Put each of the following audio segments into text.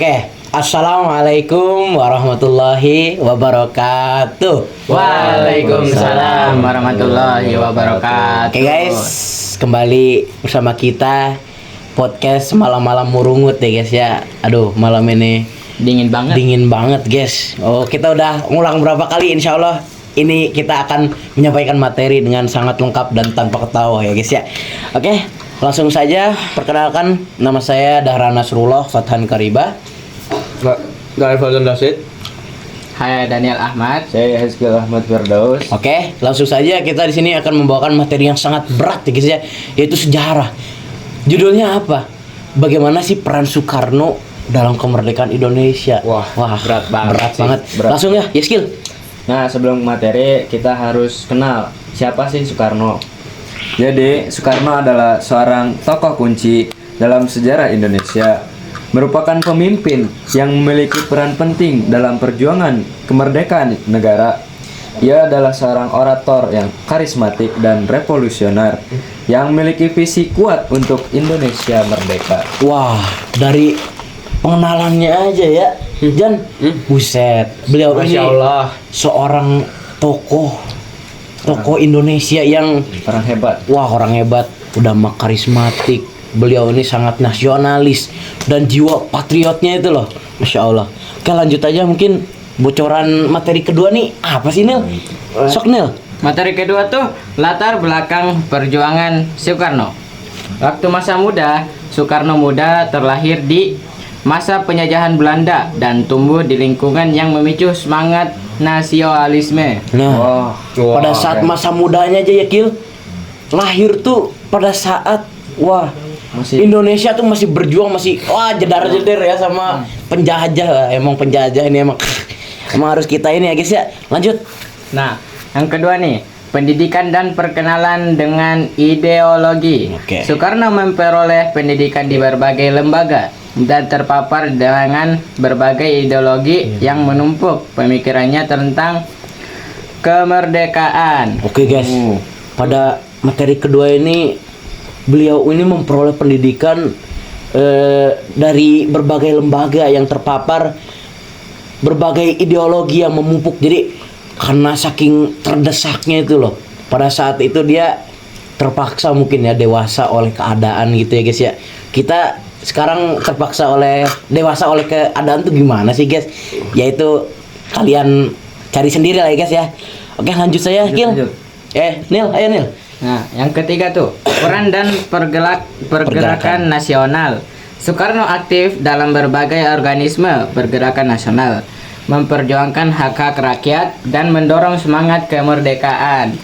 Oke, assalamualaikum warahmatullahi wabarakatuh. Waalaikumsalam warahmatullahi wabarakatuh. Oke guys, kembali bersama kita podcast malam-malam murungut ya guys ya. Aduh, malam ini Dingin banget guys. Oh, kita udah ngulang berapa kali, insya Allah ini kita akan menyampaikan materi dengan sangat lengkap dan tanpa ketawa ya guys ya. Oke, langsung saja perkenalkan, nama saya Dahran Nasrullah Fathan Kariba. Dari Fauzan Dasid. Hai, Daniel Ahmad. Saya Hezkil Ahmad Firdaus. Oke, langsung saja kita di sini akan membawakan materi yang sangat berat ya guys ya, yaitu sejarah. Judulnya apa? Bagaimana sih peran Soekarno dalam kemerdekaan Indonesia? Wah, berat banget sih. Langsung ya, Yeskil. Nah, sebelum materi kita harus kenal siapa sih Soekarno. Jadi, Soekarno adalah seorang tokoh kunci dalam sejarah Indonesia. Merupakan pemimpin yang memiliki peran penting dalam perjuangan kemerdekaan negara. Ia adalah seorang orator yang karismatik dan revolusioner yang memiliki visi kuat untuk Indonesia merdeka. Wah, dari pengenalannya aja ya, Jan. Buset, beliau Masya ini Allah. seorang tokoh Indonesia yang orang hebat, udah mah karismatik. Beliau ini sangat nasionalis dan jiwa patriotnya itu loh, Masya Allah. Oke, lanjut aja, mungkin bocoran materi kedua nih apa sih, Nil? Sok, Nil. Materi kedua tuh latar belakang perjuangan Soekarno. Waktu masa muda, Soekarno muda terlahir di masa penjajahan Belanda dan tumbuh di lingkungan yang memicu semangat nasionalisme. Nah, pada saat masa mudanya aja ya, Kil, lahir tuh pada saat Indonesia tuh masih berjuang, masih jedar-jeder ya sama penjajah. Emang penjajah ini emang harus kita ini ya guys ya. Lanjut. Nah, yang kedua nih, pendidikan dan perkenalan dengan ideologi. Oke. Soekarno memperoleh pendidikan di berbagai lembaga dan terpapar dengan berbagai ideologi yang menumpuk pemikirannya tentang kemerdekaan. Oke guys, pada materi kedua ini beliau ini memperoleh pendidikan dari berbagai lembaga yang terpapar berbagai ideologi yang memupuk. Jadi karena saking terdesaknya itu loh, pada saat itu dia terpaksa mungkin ya dewasa oleh keadaan gitu ya guys ya. Kita sekarang dewasa oleh keadaan tuh gimana sih guys? Yaitu kalian cari sendiri lah ya guys ya. Oke, lanjut saya, Gil. Nil, ayo Nil. Nah, yang ketiga tuh, peran dan pergerakan nasional. Soekarno aktif dalam berbagai organisme pergerakan nasional, memperjuangkan hak-hak rakyat dan mendorong semangat kemerdekaan.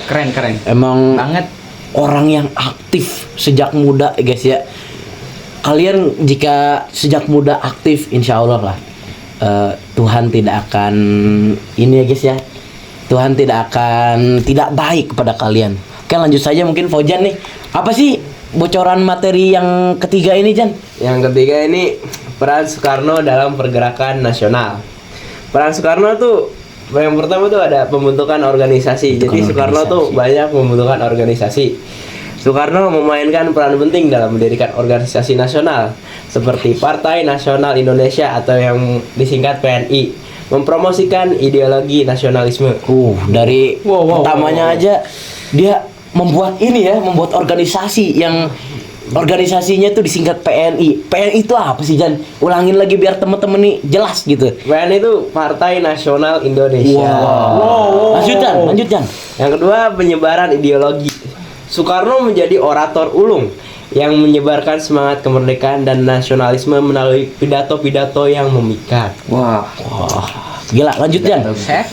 Keren. Emang Banget. orang yang aktif sejak muda guys ya. Kalian jika sejak muda aktif, insya Allah lah Tuhan tidak akan ini ya guys ya. Tuhan tidak baik kepada kalian. Oke, lanjut saja, mungkin Fauzan nih. Apa sih bocoran materi yang ketiga ini, Jan? Yang ketiga ini peran Soekarno dalam pergerakan nasional. Peran Soekarno tuh yang pertama tuh ada pembentukan organisasi. Jadi Soekarno tuh banyak membentukkan organisasi. Soekarno memainkan peran penting dalam mendirikan organisasi nasional seperti Partai Nasional Indonesia atau yang disingkat PNI. Mempromosikan ideologi nasionalisme. Dari pertamanya aja dia membuat organisasi yang organisasinya tuh disingkat PNI. PNI itu apa sih, Jan? Ulangin lagi biar temen-temen nih jelas gitu. PNI itu Partai Nasional Indonesia. Lanjut Jan. Yang kedua, penyebaran ideologi. Soekarno menjadi orator ulung yang menyebarkan semangat kemerdekaan dan nasionalisme melalui pidato-pidato yang memikat. Gila, lanjut Jan.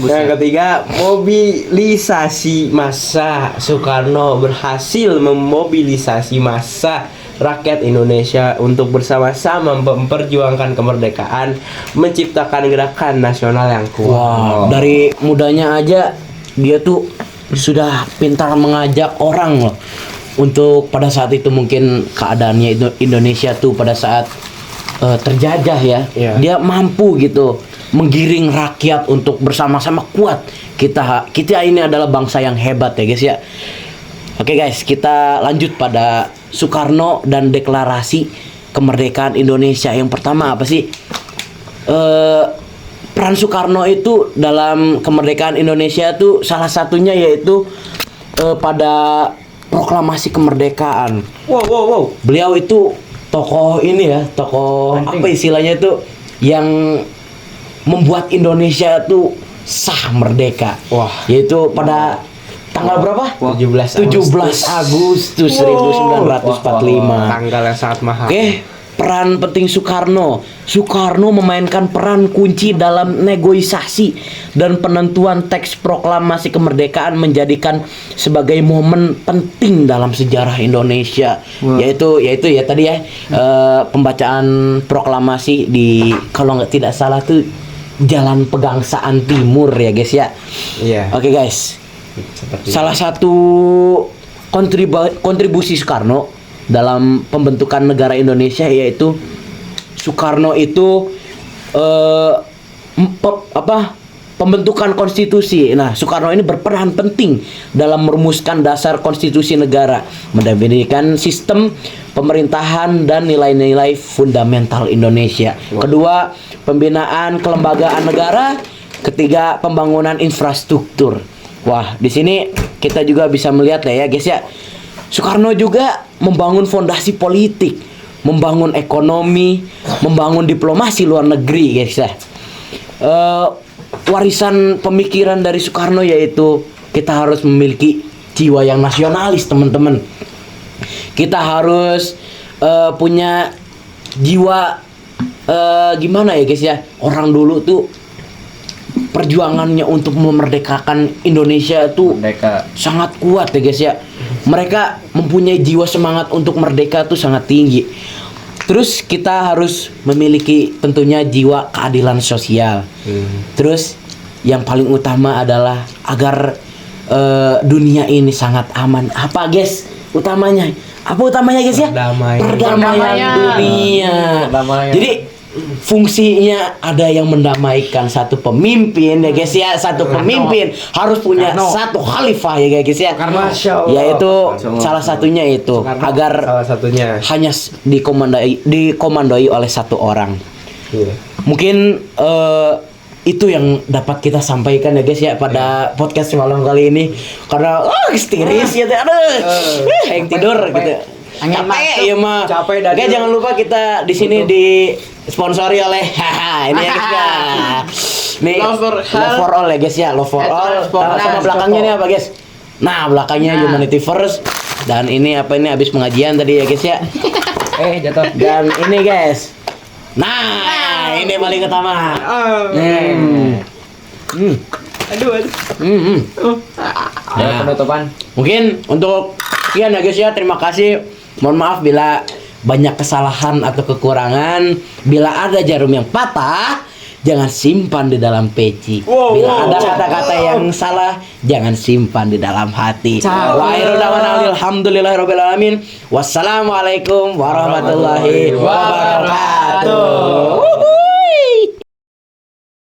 Yang ketiga, mobilisasi massa. Soekarno berhasil memobilisasi massa rakyat Indonesia untuk bersama-sama memperjuangkan kemerdekaan, menciptakan gerakan nasional yang kuat. Dari mudanya aja dia tuh sudah pintar mengajak orang loh. Untuk pada saat itu mungkin keadaannya Indonesia tuh pada saat terjajah ya. Dia mampu gitu menggiring rakyat untuk bersama-sama kuat. Kita ini adalah bangsa yang hebat ya guys ya. Oke guys, kita lanjut pada Soekarno dan deklarasi kemerdekaan Indonesia. Yang pertama apa sih? Peran Soekarno itu dalam kemerdekaan Indonesia tuh salah satunya yaitu pada proklamasi kemerdekaan. Wow. Beliau itu tokoh ini ya, tokoh apa istilahnya itu yang membuat Indonesia tuh sah merdeka. Wah. Yaitu pada tanggal berapa? 17 Agustus 1945. Tanggal yang sangat mahal. Oke, peran penting Soekarno. Soekarno memainkan peran kunci dalam negosiasi dan penentuan teks proklamasi kemerdekaan, menjadikan sebagai momen penting dalam sejarah Indonesia. Yaitu ya tadi ya pembacaan proklamasi di, kalau nggak tidak salah tuh Jalan Pegangsaan Timur ya guys ya. Iya. Oke guys. Seperti Salah satu kontribusi Soekarno dalam pembentukan negara Indonesia yaitu Soekarno itu pembentukan konstitusi. Nah, Soekarno ini berperan penting dalam merumuskan dasar konstitusi negara, mendirikan sistem pemerintahan dan nilai-nilai fundamental Indonesia. Kedua, pembinaan kelembagaan negara. Ketiga, pembangunan infrastruktur. Wah, di sini kita juga bisa melihat ya guys ya. Soekarno juga membangun fondasi politik, membangun ekonomi, membangun diplomasi luar negeri guys ya. Warisan pemikiran dari Soekarno yaitu kita harus memiliki jiwa yang nasionalis teman-teman. Kita harus punya jiwa gimana ya guys ya. Orang dulu tuh perjuangannya untuk memerdekakan Indonesia tuh sangat kuat ya guys ya. Mereka mempunyai jiwa semangat untuk merdeka tuh sangat tinggi. Terus kita harus memiliki tentunya jiwa keadilan sosial. Terus yang paling utama adalah agar dunia ini sangat aman. Apa guys? Utamanya? Apa utamanya guys ya? Perdamaian dunia. Jadi fungsinya ada yang mendamaikan satu pemimpin ya guys ya. Satu pemimpin harus punya satu khalifah ya guys ya. Yaitu salah satunya itu agar salah satunya hanya dikomandoi oleh satu orang. Mungkin itu yang dapat kita sampaikan ya guys ya pada podcast malam kali ini. Karena histeris ya, aduh, yang tidur gitu. Capek ya mah. Oke, jangan lupa kita di sini disponsori oleh ini ya guys ya. Nih, Love for All ya guys ya, Love for All. Sama belakangnya nih apa guys? Nah, belakangnya Humanity First. Dan ini apa ini habis pengajian tadi ya guys ya. Jatuh. Dan ini guys. Nah, ini paling utama. Nah, penutupan. Mungkin untuk sekian ya guys ya. Terima kasih. Mohon maaf bila banyak kesalahan atau kekurangan. Bila ada jarum yang patah, jangan simpan di dalam peci. Bila ada kata-kata yang salah, jangan simpan di dalam hati. Wa akhiru da'wana alhamdulillahirabbil alamin. Wassalamualaikum warahmatullahi wabarakatuh.